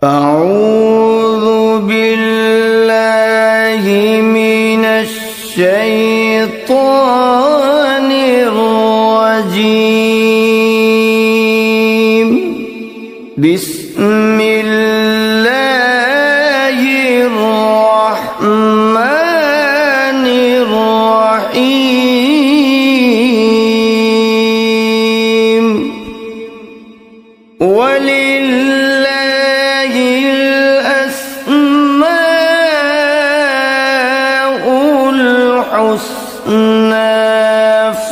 اعوذ باللہ من الشیطان الرجیم بسم اللہ الرحمن الرحیم وَلِلَّهِ الْأَسْمَاءُ الْحُسْنَى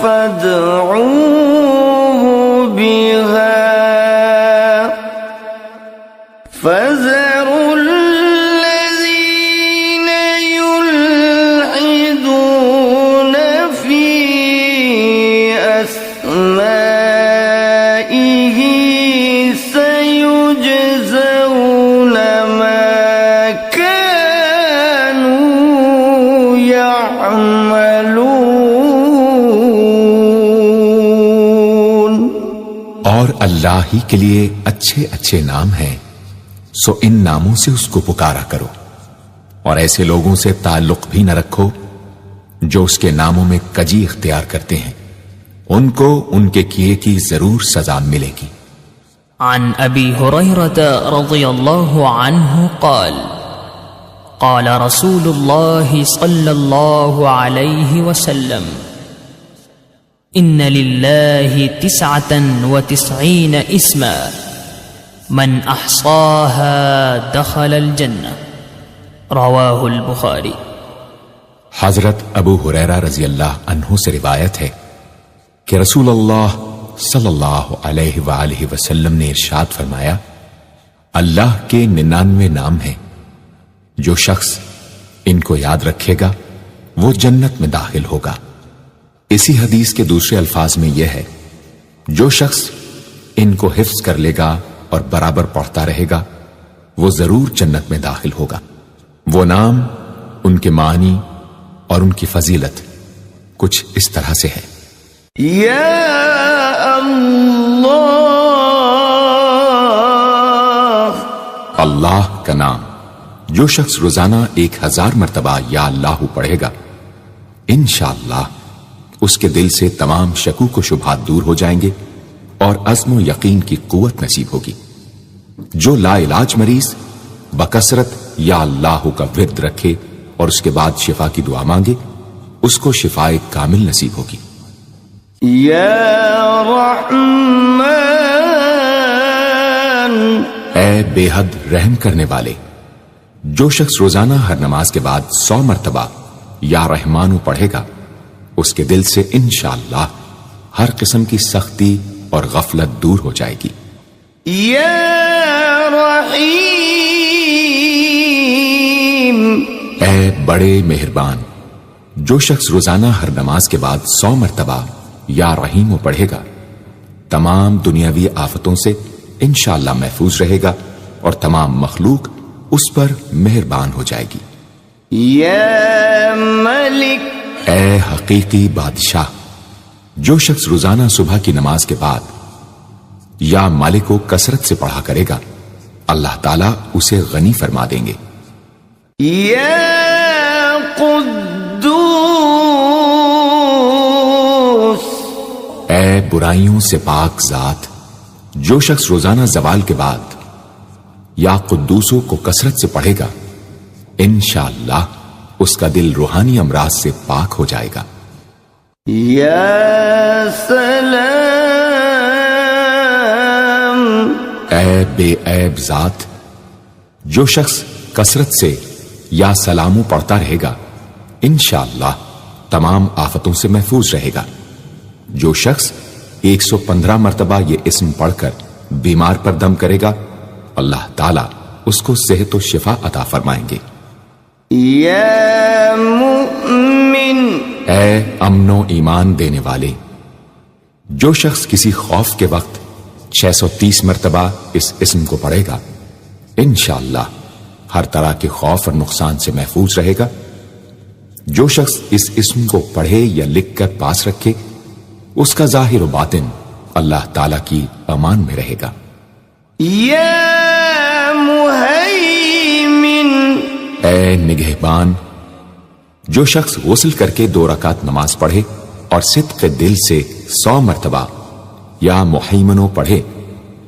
فَادْعُوهُ بِهَا فَذَرُوا الَّذِينَ يُلْحِدُونَ فِي أَسْمَائِهِ سيجزون ما كانوا يعملون۔ اور اللہ ہی کے لیے اچھے اچھے نام ہیں، سو ان ناموں سے اس کو پکارا کرو، اور ایسے لوگوں سے تعلق بھی نہ رکھو جو اس کے ناموں میں کجی اختیار کرتے ہیں، ان کو ان کے کیے کی ضرور سزا ملے گی۔ عن ابی ہریرہ رضی اللہ عنہ قال قال رسول اللہ صلی اللہ علیہ وسلم ان للہ 99 اسما من احصاها دخل الجنہ، رواہ البخاری۔ حضرت ابو ہریرہ رضی اللہ عنہ سے روایت ہے کہ رسول اللہ صلی اللہ علیہ وآلہ وسلم نے ارشاد فرمایا، اللہ کے 99 نام ہیں، جو شخص ان کو یاد رکھے گا وہ جنت میں داخل ہوگا۔ اسی حدیث کے دوسرے الفاظ میں یہ ہے، جو شخص ان کو حفظ کر لے گا اور برابر پڑھتا رہے گا وہ ضرور جنت میں داخل ہوگا۔ وہ نام، ان کے معنی اور ان کی فضیلت کچھ اس طرح سے ہے۔ یا اللہ، اللہ کا نام جو شخص روزانہ 1000 مرتبہ یا اللہ پڑھے گا، انشاءاللہ اس کے دل سے تمام شکوک و شبہات دور ہو جائیں گے اور عزم و یقین کی قوت نصیب ہوگی۔ جو لا علاج مریض بکثرت یا اللہ کا ورد رکھے اور اس کے بعد شفا کی دعا مانگے، اس کو شفائے کامل نصیب ہوگی۔ یا رحمان، اے بے حد رحم کرنے والے، جو شخص روزانہ ہر نماز کے بعد 100 مرتبہ یا رحمانو پڑھے گا، اس کے دل سے انشاءاللہ ہر قسم کی سختی اور غفلت دور ہو جائے گی۔ یا رحیم، اے بڑے مہربان، جو شخص روزانہ ہر نماز کے بعد 100 مرتبہ یا رحیم پڑھے گا، تمام دنیاوی آفتوں سے انشاءاللہ محفوظ رہے گا اور تمام مخلوق اس پر مہربان ہو جائے گی۔ یا ملک، اے حقیقی بادشاہ، جو شخص روزانہ صبح کی نماز کے بعد یا مالک کو کثرت سے پڑھا کرے گا، اللہ تعالیٰ اسے غنی فرما دیں گے۔ یا قدوس، اے برائیوں سے پاک ذات، جو شخص روزانہ زوال کے بعد یا قدوسوں کو کثرت سے پڑھے گا، انشاءاللہ اس کا دل روحانی امراض سے پاک ہو جائے گا۔ یا سلام، اے بے عیب ذات، جو شخص کثرت سے یا سلاموں پڑھتا رہے گا، انشاءاللہ تمام آفتوں سے محفوظ رہے گا۔ جو شخص 115 مرتبہ یہ اسم پڑھ کر بیمار پر دم کرے گا، اللہ تعالیٰ اس کو صحت و شفا عطا فرمائیں گے۔ یا مؤمن، اے امن و ایمان دینے والے، جو شخص کسی خوف کے وقت 630 مرتبہ اس اسم کو پڑھے گا، انشاءاللہ ہر طرح کے خوف اور نقصان سے محفوظ رہے گا۔ جو شخص اس اسم کو پڑھے یا لکھ کر پاس رکھے، اس کا ظاہر و باطن اللہ تعالی کی امان میں رہے گا۔ یا مهيمن اے نگہبان، جو شخص غسل کر کے 2 رکعت نماز پڑھے اور صدق دل سے 100 مرتبہ یا محیمنو پڑھے،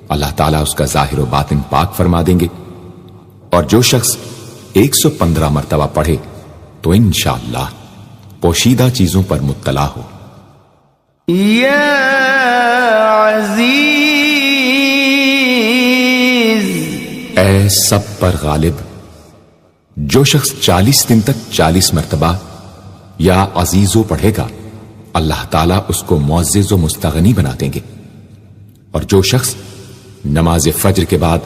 اللہ تعالیٰ اس کا ظاہر و باطن پاک فرما دیں گے. اور جو شخص 115 مرتبہ پڑھے تو انشاءاللہ پوشیدہ چیزوں پر مطلع ہو. یا عزیز، اے سب پر غالب، جو شخص 40 دن تک 40 مرتبہ یا عزیزو پڑھے گا، اللہ تعالیٰ اس کو معزز و مستغنی بنا دیں گے. اور جو شخص نماز فجر کے بعد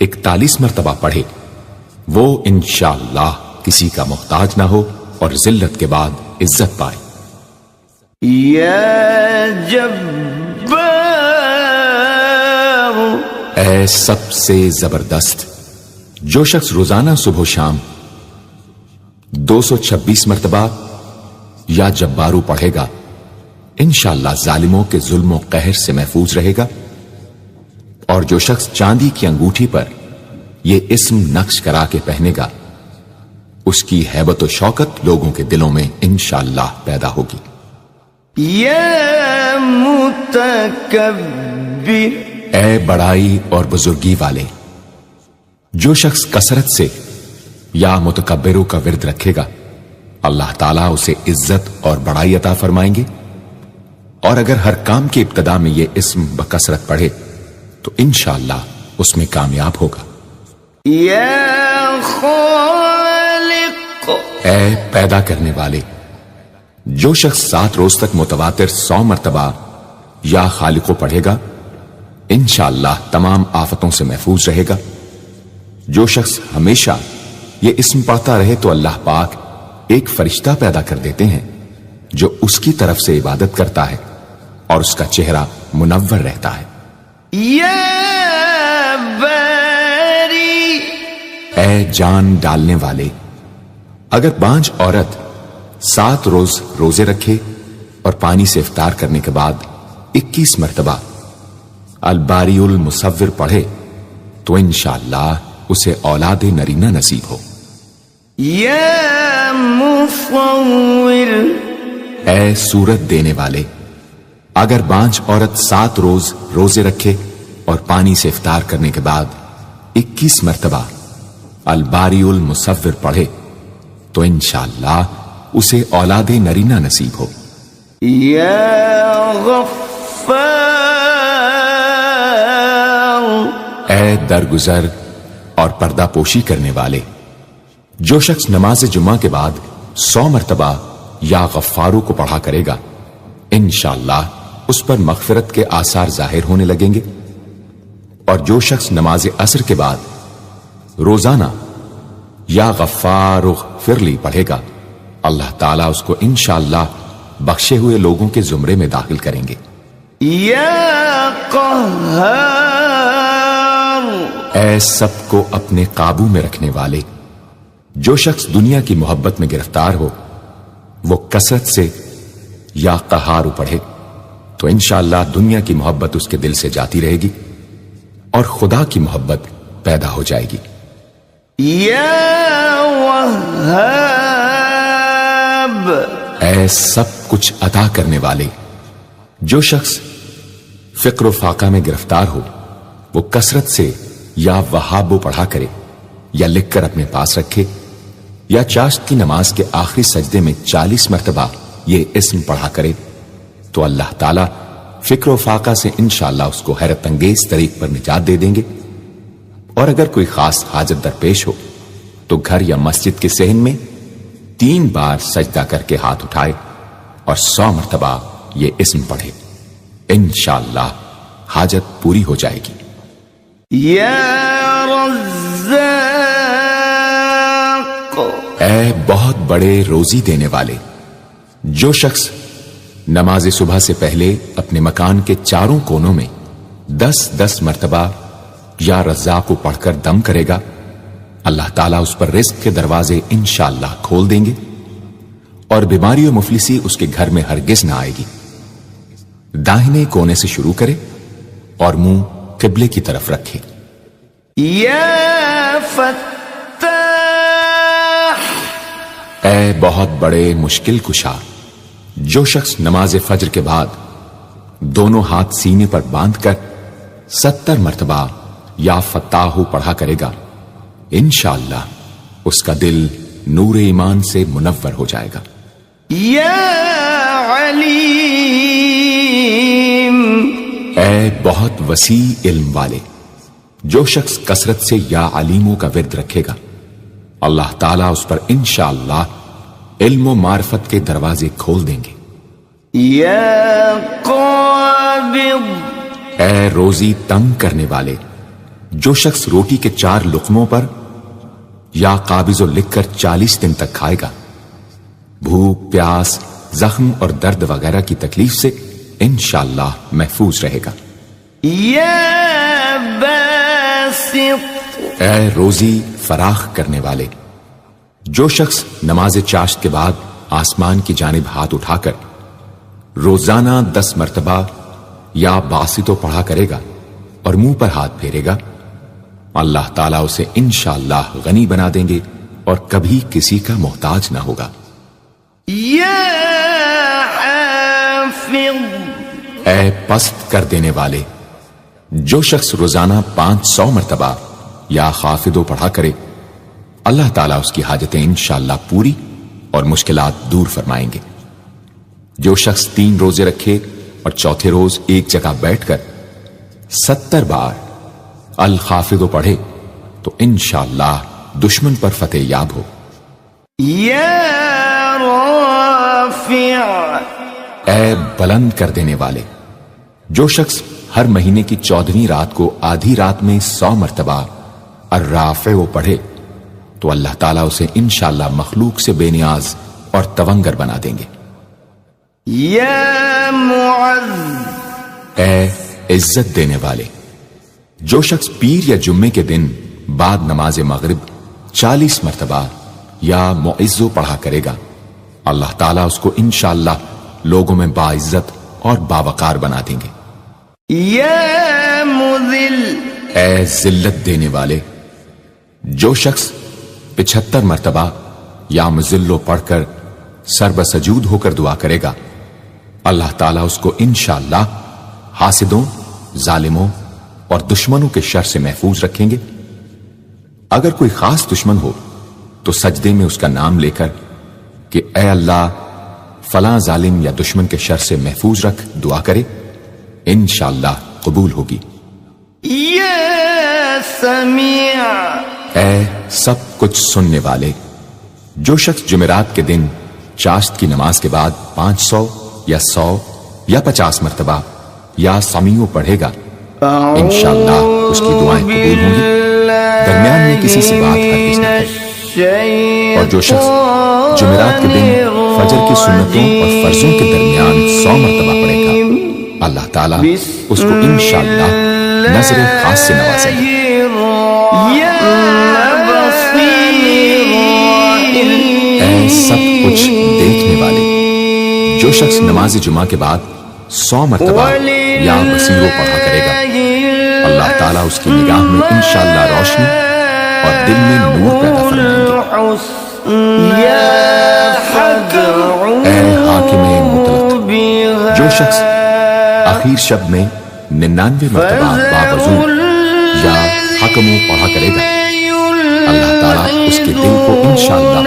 41 مرتبہ پڑھے، وہ انشاءاللہ کسی کا محتاج نہ ہو اور ذلت کے بعد عزت پائے. یا جبار، اے سب سے زبردست، جو شخص روزانہ صبح و شام 226 مرتبہ یا جبارو پڑھے گا، انشاءاللہ ظالموں کے ظلم و قہر سے محفوظ رہے گا. اور جو شخص چاندی کی انگوٹھی پر یہ اسم نقش کرا کے پہنے گا، اس کی ہیبت و شوکت لوگوں کے دلوں میں انشاءاللہ پیدا ہوگی. یا متکبر، اے بڑائی اور بزرگی والے، جو شخص کثرت سے یا متکبروں کا ورد رکھے گا، اللہ تعالیٰ اسے عزت اور بڑائی عطا فرمائیں گے. اور اگر ہر کام کی ابتدا میں یہ اسم بکثرت پڑھے تو انشاءاللہ اس میں کامیاب ہوگا. یا خالق، اے پیدا کرنے والے، جو شخص 7 روز تک متواتر 100 مرتبہ یا خالقو پڑھے گا، انشاءاللہ تمام آفتوں سے محفوظ رہے گا. جو شخص ہمیشہ یہ اسم پڑھتا رہے تو اللہ پاک ایک فرشتہ پیدا کر دیتے ہیں جو اس کی طرف سے عبادت کرتا ہے اور اس کا چہرہ منور رہتا ہے. یا باری، اے جان ڈالنے والے، اگر بانجھ عورت 7 روز روزے رکھے اور پانی سے افطار کرنے کے بعد 21 مرتبہ الباری المصور پڑھے تو انشاءاللہ اسے اولاد نرینہ نصیب ہو. یا مصور، اے صورت دینے والے، اگر بانجھ عورت 7 روز روزے رکھے اور پانی سے افطار کرنے کے بعد 21 مرتبہ الباری المصور پڑھے تو انشاءاللہ اسے اولاد نرینہ نصیب ہو. یا غفار، اے درگزر اور پردہ پوشی کرنے والے، جو شخص نماز جمعہ کے بعد 100 مرتبہ یا غفارو کو پڑھا کرے گا، انشاءاللہ اس پر مغفرت کے آثار ظاہر ہونے لگیں گے. اور جو شخص نماز عصر کے بعد روزانہ یا غفار اغفر لی پڑھے گا، اللہ تعالیٰ اس کو انشاءاللہ بخشے ہوئے لوگوں کے زمرے میں داخل کریں گے. یا قہار، اے سب کو اپنے قابو میں رکھنے والے، جو شخص دنیا کی محبت میں گرفتار ہو وہ کثرت سے یا قہار پڑھے تو انشاءاللہ دنیا کی محبت اس کے دل سے جاتی رہے گی اور خدا کی محبت پیدا ہو جائے گی. یا وہاب، اے سب کچھ عطا کرنے والے، جو شخص فقر و فاقہ میں گرفتار ہو وہ کثرت سے یا وہابو پڑھا کرے یا لکھ کر اپنے پاس رکھے یا چاشت کی نماز کے آخری سجدے میں 40 مرتبہ یہ اسم پڑھا کرے تو اللہ تعالیٰ فکر و فاقہ سے انشاءاللہ اس کو حیرت انگیز طریق پر نجات دے دیں گے. اور اگر کوئی خاص حاجت درپیش ہو تو گھر یا مسجد کے صحن میں 3 بار سجدہ کر کے ہاتھ اٹھائے اور 100 مرتبہ یہ اسم پڑھے، انشاءاللہ حاجت پوری ہو جائے گی. یا رزاق، اے بہت بڑے روزی دینے والے، جو شخص نماز صبح سے پہلے اپنے مکان کے چاروں کونوں میں 10-10 مرتبہ یا رزاق کو پڑھ کر دم کرے گا، اللہ تعالیٰ اس پر رزق کے دروازے انشاءاللہ کھول دیں گے اور بیماری و مفلسی اس کے گھر میں ہرگز نہ آئے گی. داہنے کونے سے شروع کرے اور منہ قبلے کی طرف رکھے. یا فتاح، اے بہت بڑے مشکل کشا، جو شخص نماز فجر کے بعد دونوں ہاتھ سینے پر باندھ کر 70 مرتبہ یا فتاح پڑھا کرے گا، انشاءاللہ اس کا دل نور ایمان سے منور ہو جائے گا۔ یا علیم، اے بہت وسیع علم والے، جو شخص کثرت سے یا علیموں کا ورد رکھے گا، اللہ تعالیٰ اس پر انشاءاللہ علم و معرفت کے دروازے کھول دیں گے۔ یا قابض، اے روزی تنگ کرنے والے، جو شخص روٹی کے 4 لقموں پر یا قابض و لکھ کر 40 دن تک کھائے گا، بھوک، پیاس، زخم اور درد وغیرہ کی تکلیف سے انشاءاللہ محفوظ رہے گا۔ یا باسط، اے روزی فراخ کرنے والے، جو شخص نماز چاشت کے بعد آسمان کی جانب ہاتھ اٹھا کر روزانہ 10 مرتبہ یا باسطو پڑھا کرے گا اور منہ پر ہاتھ پھیرے گا، اللہ تعالیٰ اسے انشاءاللہ غنی بنا دیں گے اور کبھی کسی کا محتاج نہ ہوگا۔ یا حافظ، اے پست کر دینے والے، جو شخص روزانہ 500 مرتبہ یا خافضو پڑھا کرے، اللہ تعالیٰ اس کی حاجتیں انشاءاللہ پوری اور مشکلات دور فرمائیں گے۔ جو شخص 3 روزے رکھے اور چوتھے روز ایک جگہ بیٹھ کر 70 بار الخافضو پڑھے تو انشاءاللہ دشمن پر فتح یاب ہو۔ یا رافع، اے بلند کر دینے والے، جو شخص ہر مہینے کی 14ویں رات کو آدھی رات میں 100 مرتبہ الرافع پڑھے تو اللہ تعالیٰ اسے انشاءاللہ مخلوق سے بے نیاز اور تونگر بنا دیں گے۔ یا معز، اے عزت دینے والے، جو شخص پیر یا جمعے کے دن بعد نماز مغرب 40 مرتبہ یا معزو پڑھا کرے گا، اللہ تعالیٰ اس کو انشاءاللہ لوگوں میں باعزت اور باوقار بنا دیں گے۔ یا مذل، اے ذلت دینے والے، جو شخص 75 مرتبہ یا مذلو پڑھ کر سر بسجود ہو کر دعا کرے گا، اللہ تعالیٰ اس کو انشاءاللہ حاسدوں، ظالموں اور دشمنوں کے شر سے محفوظ رکھیں گے۔ اگر کوئی خاص دشمن ہو تو سجدے میں اس کا نام لے کر کہ اے اللہ فلاں ظالم یا دشمن کے شر سے محفوظ رکھ دعا کرے، انشاءاللہ قبول ہوگی۔ یا سمیع، اے سب کچھ سننے والے، جو شخص جمعرات کے دن چاشت کی نماز کے بعد 500 یا 100 یا 50 مرتبہ یا سمیع پڑھے گا، انشاءاللہ اس کی دعائیں قبول ہوں گی، درمیان میں کسی سے بات ہرگز نہ کرے۔ اور جو شخص جمعرات کے دن فجر کی سنتوں اور فرضوں کے درمیان 100 مرتبہ پڑھے گا، اللہ تعالیٰ اس کو انشاءاللہ نظر خاص سے نوازے گا۔ یا بصیر، اے سب کچھ دیکھنے والے، جو شخص نماز جمعہ کے بعد 100 مرتبہ یا بصیرو پڑھا کرے گا، اللہ تعالیٰ اس کی نگاہ میں انشاءاللہ روشنی اور دل میں نور پیدا فرمائیں گے۔ یا حکم، اے حاکم مطلق، جو شخص آخر شب میں 99 مرتبہ باوضو یا حکمو پڑھا کرے گا، اللہ تعالیٰ اس کے دل کو انشاءاللہ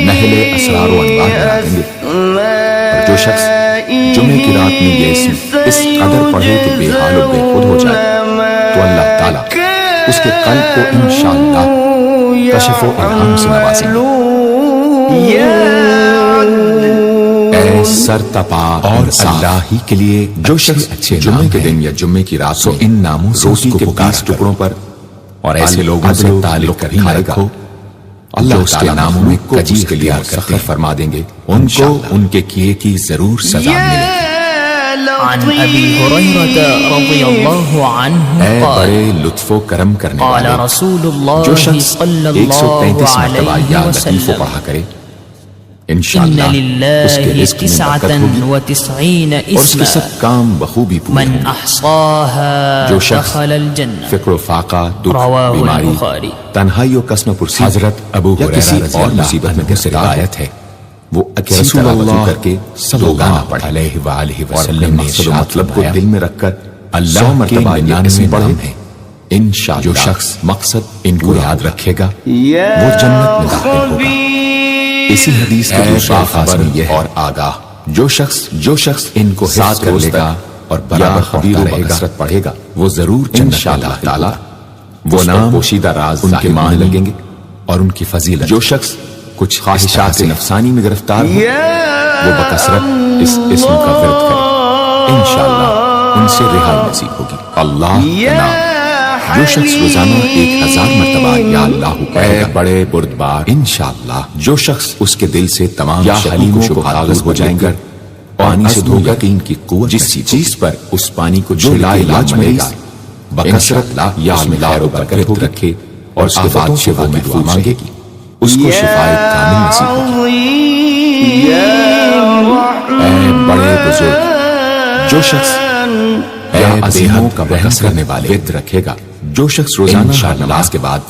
نہل اسرار و انوار بنا دیں گے۔ اور جو شخص جمعے کی رات میں یہ اسم اس قدر پڑھے کہ بے حال و بے خود ہو جائے تو اللہ تعالیٰ اس کے قلب کو انشاءاللہ کشف و الہام سے نوازیں گے۔ اے سر تپا اور اللہ ہی کے لیے جو شخص جمعے کے دن یا جمعے کی رات کو ان ناموں روٹی کے 20 ٹکڑوں پر اور ایسے لوگوں سے تعلق کبھی نہ رکھو، اللہ اس کے ناموں میں کجی کے لیے سخت فرما دیں گے، ان کو ان کے کیے کی ضرور سزا ملے گی۔ عن ابی ہریرہ رضی اللہ عنہ اے قال بڑے لطف و کرم کرنے قال والے، رسول جو اللہ شخص صلی 133 اللہ مرتبہ یا علیہ لطیف وسلم پڑھا کرے، انشاءاللہ اس کے للہ رزق میں برکت ہوگی 99 اور اس کے اسما سب کام بخوبی پورے من ہوں گے۔ احصاها جو شخص دخل الجنہ فقر و فاقہ، دکھ، رواہ بیماری، البخاری۔ تنہائی و کسن و پرسی، حضرت ابو ہریرہ رضی اور مصیبت میں سے روایت ہے، وہ اچھی رسول طرح اللہ وضو کر کے صلی اللہ علیہ وآلہ اور اپنے وسلم نے مقصد و ارشاد مطلب کو فرمایا، دل میں رکھ کر اللہ 100 کے مرتبہ یہ 99 اسم نام پڑھیں۔ ہے، انشاءاللہ جو شخص مقصد ان کو پورا یاد ہوگا۔ رکھے گا یا وہ جنت میں داخل ہوگا۔ خبیر اسی حدیث کے دوسرا خبر یہ اور آگاہ، جو شخص ان کو ساتھ کر لے گا اور برابر خبیر و بکثرت پڑھے گا، وہ ضرور انشاءاللہ تعالی وہ نام پوشیدہ راز ان کے مان لگیں گے اور ان کی فضیلت۔ جو شخص کچھ خواہشات نفسانی میں گرفتار ہو وہ بکثرت اس اسم کا ورد کرے، انشاءاللہ ان سے رہائی نصیب ہوگی۔ اللہ کا نام، جو شخص روزانہ 1000 مرتبہ یا اللہ کہے گا بڑے بردبار، انشاءاللہ جو شخص اس کے دل سے تمام یا حلیموں کو کاغذ ہو جائیں گے، پانی سے دھو یقین کی قوت، جس چیز پر اس پانی کو جو لا علاج ملے گا بکثرت یا خیر و برکت رکھے اور اس کے بعد شفا کی دعا مانگے گی، اس کو شفائے کامل نصیب ہوگی۔ اے بڑے بزرگ، جو شخص یا عظیموں کا بحث کرنے والے ود رکھے گا، جو شخص روزانہ ہر نماز کے بعد اس